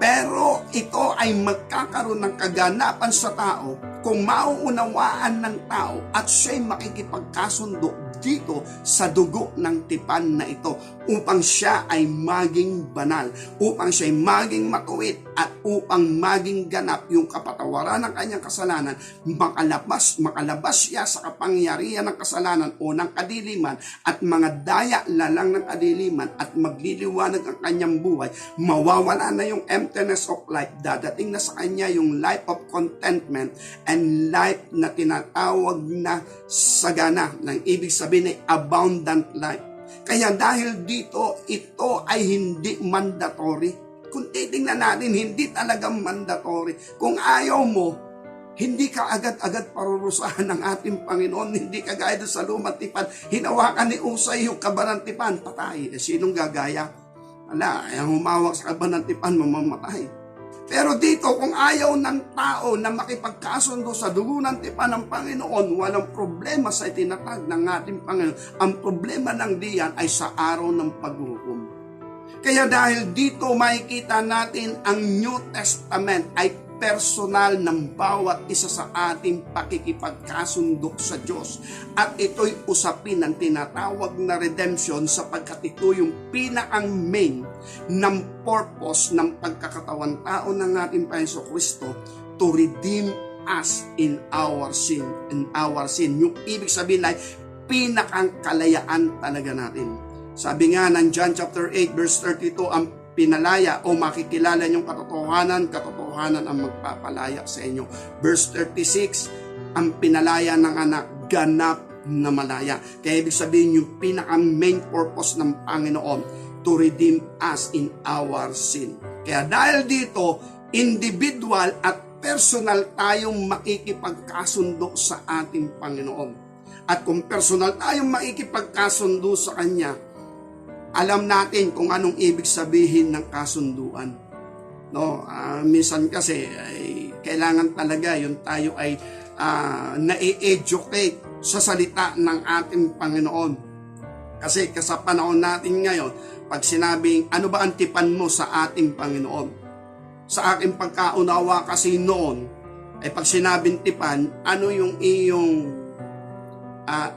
[SPEAKER 1] Pero ito ay magkakaroon ng kaganapan sa tao kung mauunawaan ng tao at siya'y makikipagkasundo dito sa dugo ng tipan na ito upang siya ay maging banal, upang siya ay maging matuwid at upang maging ganap yung kapatawaran ng kanyang kasalanan, makalabas siya sa kapangyarihan ng kasalanan o ng kadiliman at mga daya lalang ng kadiliman at magliliwanag ang kanyang buhay, mawawala na yung emptiness of life, dadating na sa kanya yung life of contentment and life na tinatawag na sagana, ng ibig sabihin ay abundant life. Kaya dahil dito, ito ay hindi mandatory. Kung titingnan natin, hindi talaga mandatory. Kung ayaw mo, hindi ka agad-agad parurusahan ng ating Panginoon. Hindi ka gaya doon sa lumang tipan. Hinawakan ni Usay yung kaban ng tipan, patay. Sinong gagaya? Ang humawak sa kaban ng tipan, mamamatay. Pero dito, kung ayaw ng tao na makipagkasundo sa dugo ng tipan ng Panginoon, walang problema sa itinatag ng ating Panginoon. Ang problema ng diyan ay sa araw ng paghukom. Kaya dahil dito makikita natin ang New Testament ay personal ng bawat isa sa ating pakikipagkasundo sa Diyos. At ito'y usapin ng tinatawag na redemption sapagkat ito yung pinakang main ng purpose ng pagkakatawan tao ng ating Panginoon Kristo to redeem us in our sin. Yung ibig sabihin ay pinakang kalayaan talaga natin. Sabi nga ng John chapter 8 verse 32, ang pinalaya o makikilala niyong katotohanan ang magpapalaya sa inyo. Verse 36, ang pinalaya ng anak, ganap na malaya. Kaya ibig sabihin yung pinaka-main purpose ng Panginoon to redeem us in our sin. Kaya dahil dito, individual at personal tayong makikipagkasundo sa ating Panginoon. At kung personal tayong makikipagkasundo sa Kanya, alam natin kung anong ibig sabihin ng kasunduan. No, minsan kasi ay kailangan talaga yung tayo ay na-educate sa salita ng ating Panginoon. Kasi sa panahon natin ngayon, pag sinabing ano ba ang tipan mo sa ating Panginoon? Sa aking pagkaunawa kasi noon, ay pag sinabing tipan, ano yung iyong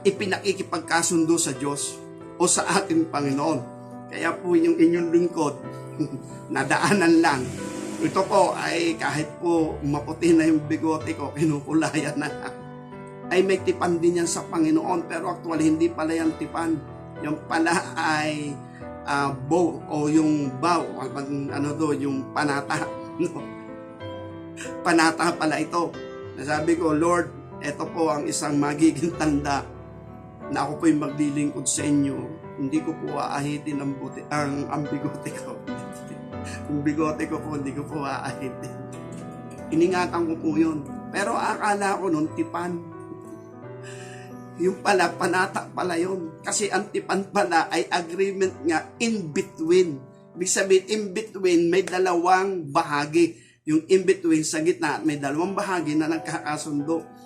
[SPEAKER 1] ipinakikipagkasundo sa Diyos o sa ating Panginoon. Kaya po yung inyong lingkod, nadaanan lang. Ito po ay kahit po maputi na yung bigote ko, kinukulayan na, ay may tipan din yan sa Panginoon. Pero actually, hindi pala yan tipan. Yung pala ay bow o yung bow, yung panata. Panata pala ito. Nasabi ko, Lord, ito po ang isang magiging tanda na ako po'y maglilingkod sa inyo. Hindi ko po aahitin ang bigote ko. Yung bigote ko po, hindi ko po aahitin. Iningatan ko po yun. Pero akala ko nun, tipan. Yung pala, panata pala yun. Kasi ang tipan pala ay agreement nga in between. Ibig sabihin, in between, may dalawang bahagi. Yung in between sa gitna, may dalawang bahagi na nagkakasundo.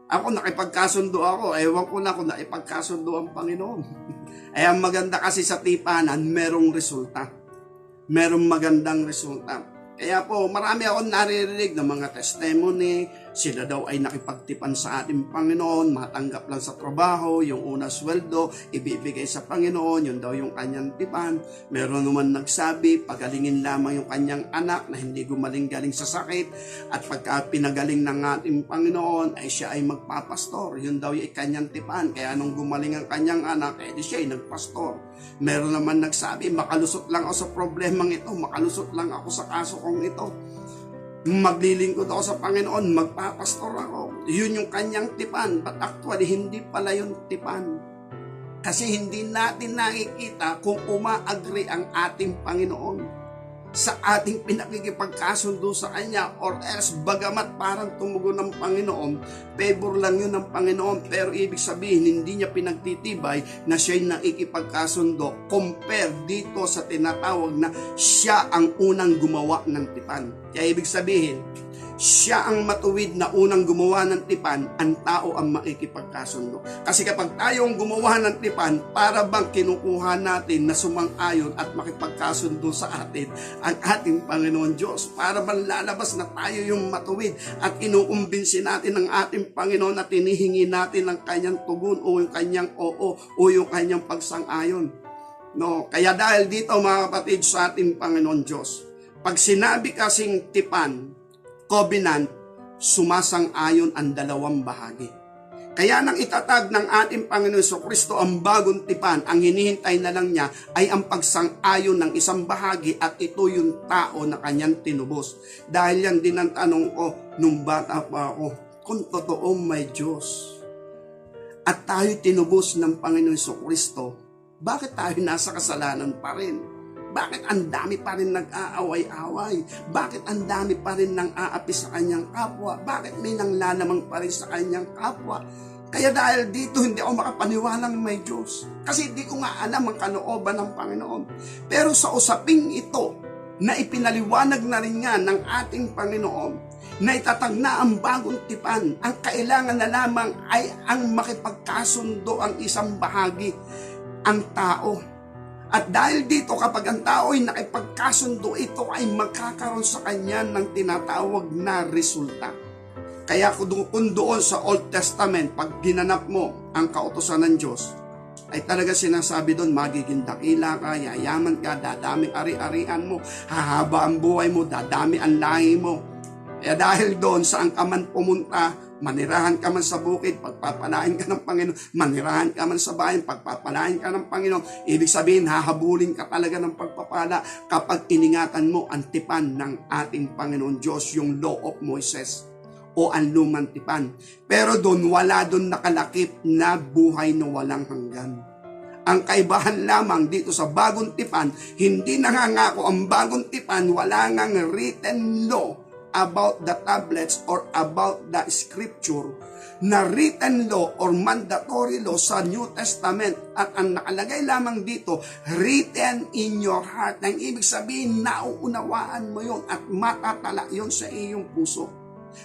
[SPEAKER 1] Ako nakipagkasundo ako, ewan ko na kung nakipagkasundo ang Panginoon. Ay ang maganda kasi sa tipanan, merong resulta. Merong magandang resulta. Kaya po, marami akong naririnig ng mga testimony, sila daw ay nakipagtipan sa ating Panginoon, matanggap lang sa trabaho, yung una sweldo, ibibigay sa Panginoon, yun daw yung kanyang tipan. Meron naman nagsabi, pagalingin lamang yung kanyang anak na hindi gumaling-galing sa sakit, at pagka pinagaling ng ating Panginoon, ay siya ay magpapastor, yun daw yung kanyang tipan. Kaya nung gumaling ang kanyang anak, di siya ay nagpastor. Meron naman nagsabi, makalusot lang ako sa problemang ito, makalusot lang ako sa kaso kong ito. Maglilingkod ako sa Panginoon, magpapastor ako. Yun yung kanyang tipan. But actually, hindi pala yung tipan. Kasi hindi natin nakikita kung uma-agree ang ating Panginoon sa ating pinakikipagkasundo sa Kanya, or else bagamat parang tumugon ng Panginoon, favor lang yun ng Panginoon, pero ibig sabihin hindi niya pinagtitibay na siya'y nakikipagkasundo compare dito sa tinatawag na siya ang unang gumawa ng tipan. Kaya ibig sabihin, siya ang matuwid na unang gumawa ng tipan, ang tao ang makikipagkasundo. Kasi kapag tayo ang gumawa ng tipan, para bang kinukuha natin na sumang-ayon at makipagkasundo sa atin ang ating Panginoon Diyos. Para bang lalabas na tayo yung matuwid at inuumbinsin natin ang ating Panginoon at tinihingi natin ang kanyang tugon o yung kanyang oo o yung kanyang pagsang-ayon. No, kaya dahil dito mga kapatid sa ating Panginoon Diyos, pag sinabi kasing tipan, covenant, sumasang-ayon ang dalawang bahagi. Kaya nang itatag ng ating Panginoon Jesucristo ang bagong tipan, ang hinihintay na lang niya ay ang pagsang-ayon ng isang bahagi at ito yung tao na kanyang tinubos. Dahil yan din ang tanong ko nung bata pa ako, kung totoo may Diyos at tayo tinubos ng Panginoon Jesucristo, bakit tayo nasa kasalanan pa rin? Bakit ang dami pa rin nag-aaway-away? Bakit ang dami pa rin nang aapi sa kanyang kapwa? Bakit may nanglalamang pa rin sa kanyang kapwa? Kaya dahil dito, hindi ako makapaniwalang may Diyos. Kasi hindi ko nga alam ang kalooban ng Panginoon. Pero sa usaping ito, na ipinaliwanag na rin nga ng ating Panginoon, na itatag na ang bagong tipan, ang kailangan na lamang ay ang makipagkasundo ang isang bahagi, ang tao. At dahil dito, kapag ang tao ay nakipagkasundo, ito ay magkakaroon sa kanya ng tinatawag na resulta. Kaya kung doon sa Old Testament, pag ginanap mo ang kautusan ng Diyos, ay talaga sinasabi doon, magiging dakila ka, yayaman ka, dadami ari-arian mo, hahaba ang buhay mo, dadami ang lahi mo. Kaya dahil doon, saan ka man pumunta, manirahan ka man sa bukid, pagpapalain ka ng Panginoon, manirahan ka man sa bayan, pagpapalain ka ng Panginoon. Ibig sabihin, hahabulin ka talaga ng pagpapala kapag iningatan mo ang tipan ng ating Panginoon Diyos, yung Law of Moses o ang lumang tipan. Pero doon, wala doon nakalakip na buhay na walang hanggan. Ang kaibahan lamang dito sa bagong tipan, hindi nangangako ang bagong tipan, wala ngang written law about the tablets or about the scripture na written law or mandatory law sa New Testament, at ang nakalagay lamang dito, written in your heart. Nang ibig sabihin, nauunawaan mo yon at matatala yon sa iyong puso.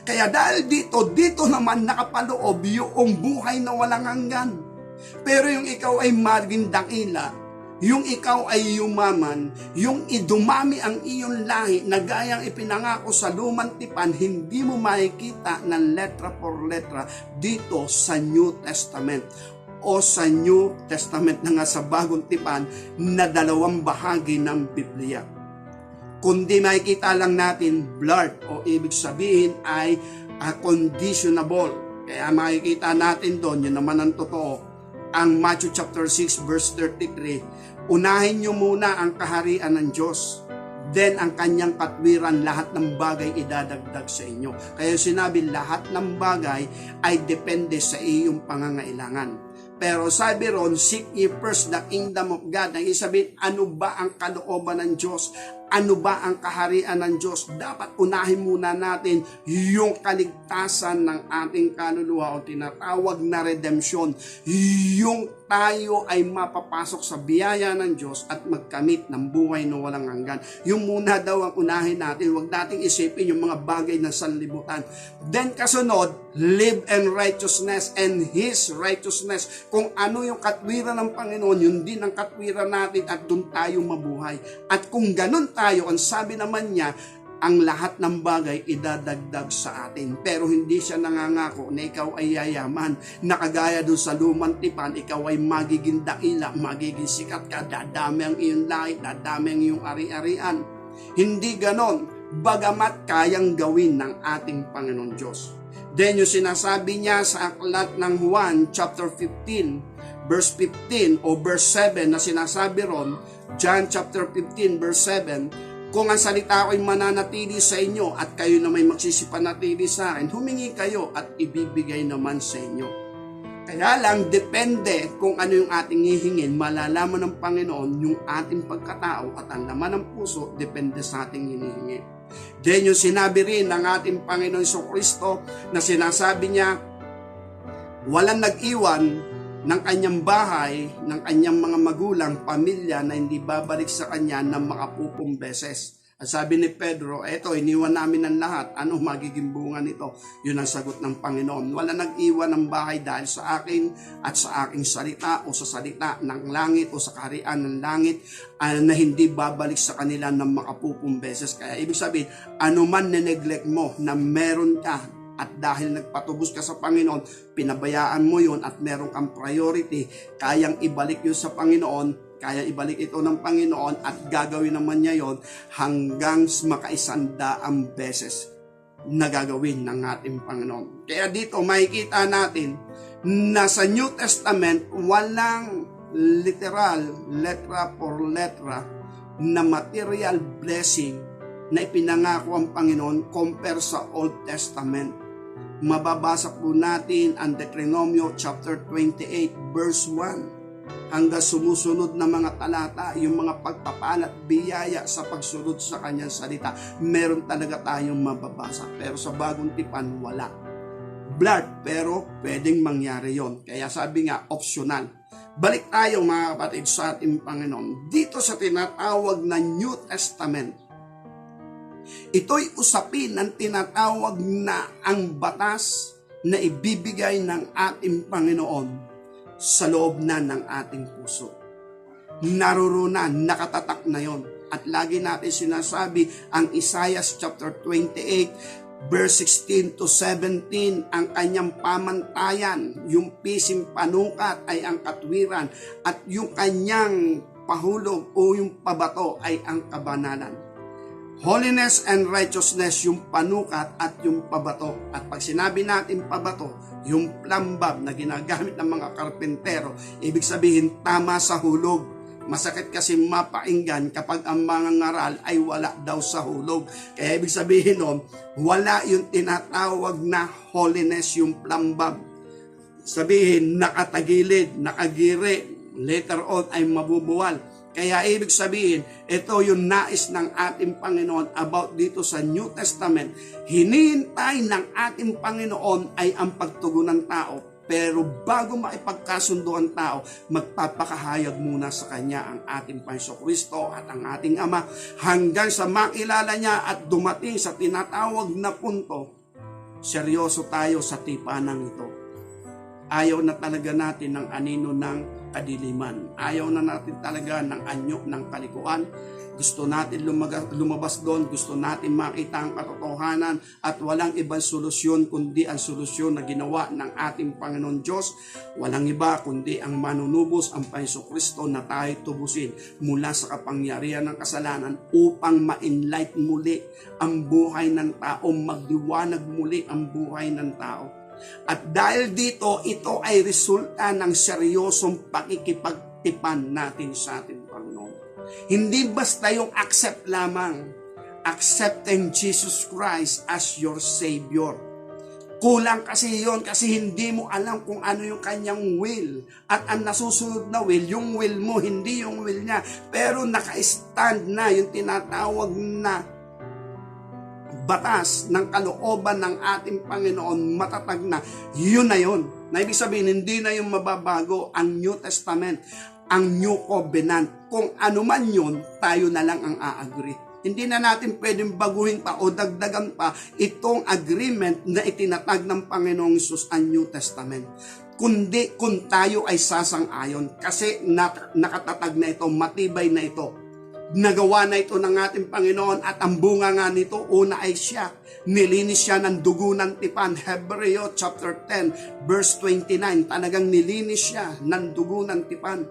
[SPEAKER 1] Kaya dahil dito naman nakapaloob yung buhay na walang hanggan. Pero yung ikaw ay maging dakila, yung ikaw ay yumaman, yung idumami ang iyong lahi na gayang ipinangako sa lumang tipan, hindi mo makikita ng letra por letra dito sa New Testament o sa New Testament na nga sa bagong tipan na dalawang bahagi ng Biblia. Kundi makikita lang natin blurred o ibig sabihin ay conditionable. Kaya makikita natin doon, yun naman ang totoo, ang Matthew chapter 6 verse 33, unahin nyo muna ang kaharian ng Diyos, then ang kanyang katwiran, lahat ng bagay idadagdag sa inyo. Kaya sinabi, lahat ng bagay ay depende sa iyong pangangailangan. Pero sabi ron, seek ye first the kingdom of God. Ang isabihin, ano ba ang kalooban ng Diyos? Ano ba ang kaharian ng Diyos? Dapat unahin muna natin yung kaligtasan ng ating kaluluwa o tinatawag na redemption. Yung tayo ay mapapasok sa biyaya ng Diyos at magkamit ng buhay na walang hanggan. Yung muna daw ang unahin natin. Huwag nating isipin yung mga bagay na sanlibutan. Then kasunod, live in righteousness and His righteousness. Kung ano yung katwiran ng Panginoon, yun din ang katwiran natin at doon tayo mabuhay. At kung ganun tayo, ang sabi naman niya, ang lahat ng bagay idadagdag sa atin. Pero hindi siya nangangako na ikaw ay yayaman. Nakagaya doon sa lumang tipan, ikaw ay magiging dakila, magiging sikat ka, dadami ang iyong lahi, dadami ang iyong ari-arian. Hindi ganon, bagamat kayang gawin ng ating Panginoon Diyos. Then yung sinasabi niya sa aklat ng Juan chapter 15, verse 15 o verse 7 na sinasabi ron, John chapter 15 verse 7, kung ang salita ko ay mananatili sa inyo at kayo na may magsisipanatili sa akin, humingi kayo at ibibigay naman sa inyo. Kaya lang, depende kung ano yung ating hihingin, malalaman ng Panginoon yung ating pagkatao at ang laman ng puso, depende sa ating hinihingi. Then yung sinabi rin ng ating Panginoon Jesucristo na sinasabi niya, walang nag-iwan ng kanyang bahay, ng kanyang mga magulang, pamilya na hindi babalik sa kanya ng makapupong beses. At sabi ni Pedro, eto, iniwan namin ng lahat. Ano magiging bunga nito? Yun ang sagot ng Panginoon. Wala nag-iwan ng bahay dahil sa akin at sa aking salita o sa salita ng langit o sa kaharian ng langit na hindi babalik sa kanila ng makapupong beses. Kaya ibig sabihin, ano man neglect mo na meron ka at dahil nagpatubos ka sa Panginoon, pinabayaan mo yun at meron kang priority, kayang ibalik yun sa Panginoon, kaya ibalik ito ng Panginoon at gagawin naman niya yon hanggang makaisandaang beses na gagawin ng ating Panginoon. Kaya dito makikita natin na sa New Testament walang literal, letra por letra na material blessing na ipinangako ang Panginoon compare sa Old Testament. Mababasa po natin ang Deuteronomy chapter 28 verse 1. Hanggang sumusunod na mga talata, yung mga pagpapala at biyaya sa pagsunod sa kanyang salita, meron talaga tayong mababasa. Pero sa bagong tipan, wala. Blood, pero pwedeng mangyari yon. Kaya sabi nga, optional. Balik tayo mga kapatid sa ating Panginoon. Dito sa tinatawag na New Testament, ito'y usapin ng tinatawag na ang batas na ibibigay ng ating Panginoon sa loob na ng ating puso. Naruruna, nakatatak na yon. At lagi natin sinasabi ang Isaiah chapter 28 verse 16 to 17, ang kanyang pamantayan, yung pising panukat ay ang katwiran at yung kanyang pahulog o yung pabato ay ang kabanalan. Holiness and righteousness, yung panukat at yung pabato. At pag sinabi natin pabato, yung plambab na ginagamit ng mga karpentero, ibig sabihin tama sa hulog. Masakit kasi mapainggan kapag ang mga ngaral ay wala daw sa hulog. Kaya ibig sabihin nun, wala yung tinatawag na holiness, yung plambab. Sabihin, nakatagilid, nakagiri, later on ay mabubuwal. Kaya ibig sabihin, ito yung nais ng ating Panginoon about dito sa New Testament. Hinihintay ng ating Panginoon ay ang pagtugon ng tao. Pero bago maipagkasundo ang tao, magpapakahayag muna sa Kanya ang ating Panginoon Kristo at ang ating Ama hanggang sa makilala niya at dumating sa tinatawag na punto. Seryoso tayo sa tipanang ito. Ayaw na talaga natin ng anino ng kadiliman. Ayaw na natin talaga ng anyo ng kalikuan. Gusto natin lumabas doon. Gusto natin makita ang katotohanan at walang ibang solusyon kundi ang solusyon na ginawa ng ating Panginoon Diyos. Walang iba kundi ang manunubos, ang Panginoon Kristo na tayo tubusin mula sa kapangyarihan ng kasalanan upang ma-enlight muli ang buhay ng tao, magdiwanag muli ang buhay ng tao. At dahil dito, ito ay resulta ng seryosong pakikipagtipan natin sa ating Panginoon. Hindi basta yung accept lamang. Accepting Jesus Christ as your Savior. Kulang kasi yon kasi hindi mo alam kung ano yung kanyang will. At ang nasusunod na will, yung will mo, hindi yung will niya. Pero naka-stand na yung tinatawag na batas ng kalooban ng ating Panginoon, matatag na, yun na yun. Na ibig sabihin, hindi na yung mababago ang New Testament, ang New Covenant. Kung ano man yun, tayo na lang ang a-agree. Hindi na natin pwedeng baguhin pa o dagdagan pa itong agreement na itinatag ng Panginoong Hesus ang New Testament. Kundi kung tayo ay sasang-ayon kasi nakatatag na ito, matibay na ito. Nagawa na ito ng ating Panginoon at ang bunga nga nito, una ay siya. Nilinis siya ng dugo ng tipan. Hebreo chapter 10 verse 29. Talagang nilinis siya ng dugo ng tipan.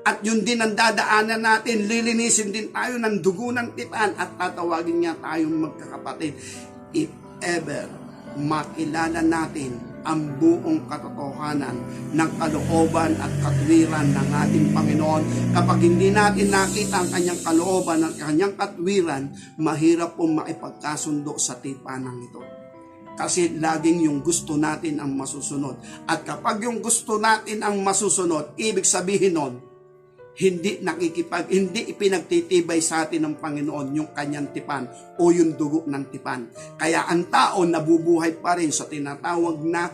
[SPEAKER 1] At yun din ang dadaanan natin. Lilinisin din tayo ng dugo ng tipan at tatawagin niya tayong magkakapatid. If ever makilala natin ang buong katotohanan ng kalooban at katwiran ng ating Panginoon. Kapag hindi natin nakita ang kanyang kalooban at kanyang katwiran, mahirap pong maipagkasundo sa tipanang ito. Kasi laging yung gusto natin ang masusunod. At kapag yung gusto natin ang masusunod, ibig sabihin nun, hindi ipinagtitibay sa atin ng Panginoon yung kanyang tipan o yung dugo ng tipan. Kaya ang tao nabubuhay pa rin sa tinatawag na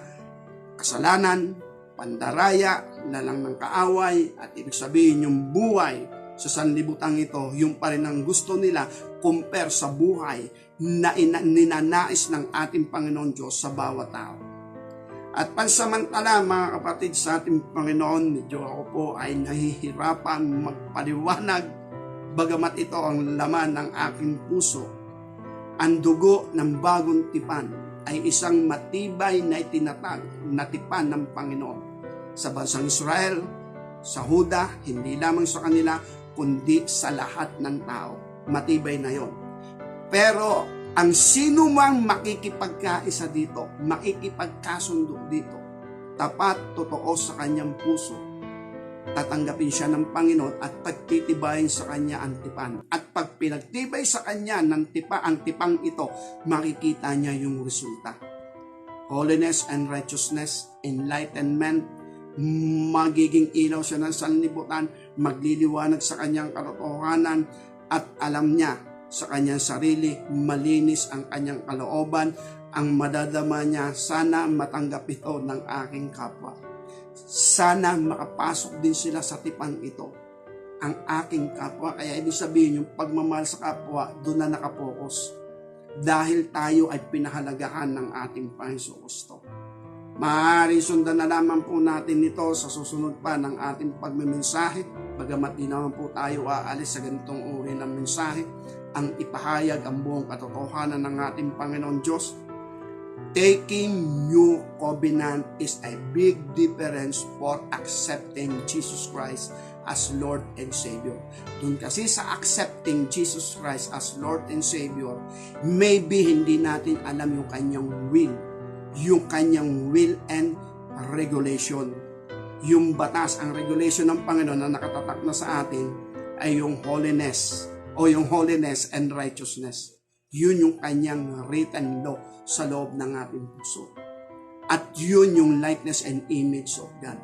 [SPEAKER 1] kasalanan, pandaraya, lalang ng kaaway, at ibig sabihin yung buhay sa sanlibutan ito, yung pa rin ang gusto nila compare sa buhay na ninanais ng ating Panginoon Diyos sa bawat tao. At pansamantala mga kapatid sa ating Panginoon, medyo ako po ay nahihirapan magpaliwanag bagamat ito ang laman ng aking puso. Ang dugo ng bagong tipan ay isang matibay na itinatag na tipan ng Panginoon sa bansang Israel, sa Huda, hindi lamang sa kanila, kundi sa lahat ng tao. Matibay na yon. Pero ang sino mang makikipagkaisa dito, makikipagkasundo dito, tapat, totoo sa kanyang puso, tatanggapin siya ng Panginoon at pagtitibayin sa kanya ang tipan. At pag pinagtibay sa kanya ng ang tipang ito, makikita niya yung resulta. Holiness and righteousness, enlightenment, magiging ilaw siya ng sanlibutan, magliliwanag sa kanyang katotohanan at alam niya sa kanyang sarili, malinis ang kanyang kalooban, ang madadama niya, sana matanggap ito ng aking kapwa. Sana makapasok din sila sa tipang ito, ang aking kapwa. Kaya ibig sabihin, yung pagmamahal sa kapwa, doon na nakapokus. Dahil tayo ay pinahalagahan ng ating Panginoon Kristo. Maaari sundan na naman po natin ito sa susunod pa ng ating pagmimensahe. Bagamat di naman po tayo aalis sa ganitong uri ng mensahe, ang ipahayag ang buong katotohanan ng ating Panginoon Diyos. Taking new covenant is a big difference for accepting Jesus Christ as Lord and Savior. Doon kasi sa accepting Jesus Christ as Lord and Savior, maybe hindi natin alam yung kanyang will and regulation. Yung batas, ang regulation ng Panginoon na nakatatak na sa atin ay yung holiness and righteousness. Yun yung kanyang written law sa loob ng ating puso. At yun yung likeness and image of God.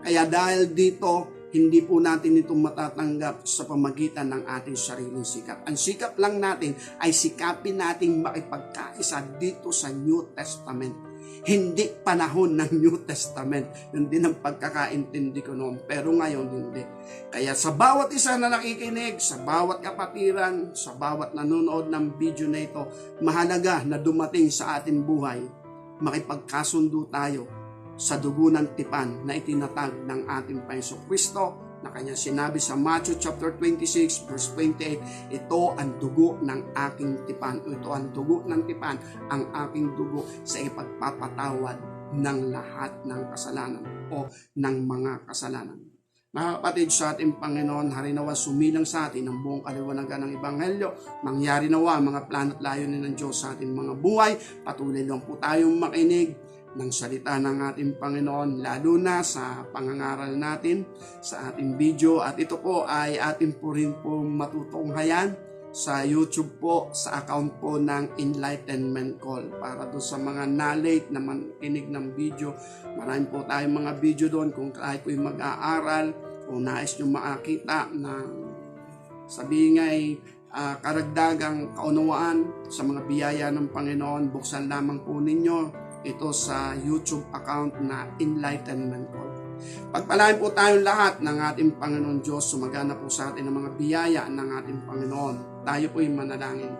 [SPEAKER 1] Kaya dahil dito, hindi po natin ito matatanggap sa pamagitan ng ating sariling sikap. Ang sikap lang natin ay sikapin nating makipagkaisa dito sa New Testament. Hindi panahon ng New Testament. Yun din ang pagkakaintindi ko noon. Pero ngayon hindi. Kaya sa bawat isa na nakikinig, sa bawat kapatiran, sa bawat nanonood ng video na ito, mahalaga na dumating sa ating buhay, makipagkasundo tayo sa dugo ng tipan na itinatag ng ating Panginoong Kristo na kanya sinabi sa Matthew chapter 26 verse 28, ito ang dugo ng aking tipan. Ito ang dugo ng tipan, ang aking dugo sa ipagpapatawad ng lahat ng kasalanan o ng mga kasalanan. Mga kapatid sa ating Panginoon, harinawa sumilang sa atin ang buong kaliwanagan ng Ebanghelyo. Mangyari nawa mga plano at layunin ng Diyos sa ating mga buhay. Patuloy lang po tayong makinig ng salita ng ating Panginoon, lalo na sa pangangaral natin sa ating video. At ito po ay ating po rin po matutunghayan sa YouTube po, sa account po ng Enlightenment Call. Para doon sa mga na-late na makinig ng video, marami po tayong mga video doon kung tayo po'y mag-aaral, kung nais nyo makakita na sabihin nga'y karagdagang kaunawaan sa mga biyaya ng Panginoon, buksan lamang po ninyo ito sa YouTube account na Enlightenment Call. Pagpalain po tayong lahat ng ating Panginoon Diyos, sumagana po sa atin ang mga biyaya ng ating Panginoon. Tayo po'y manalangin.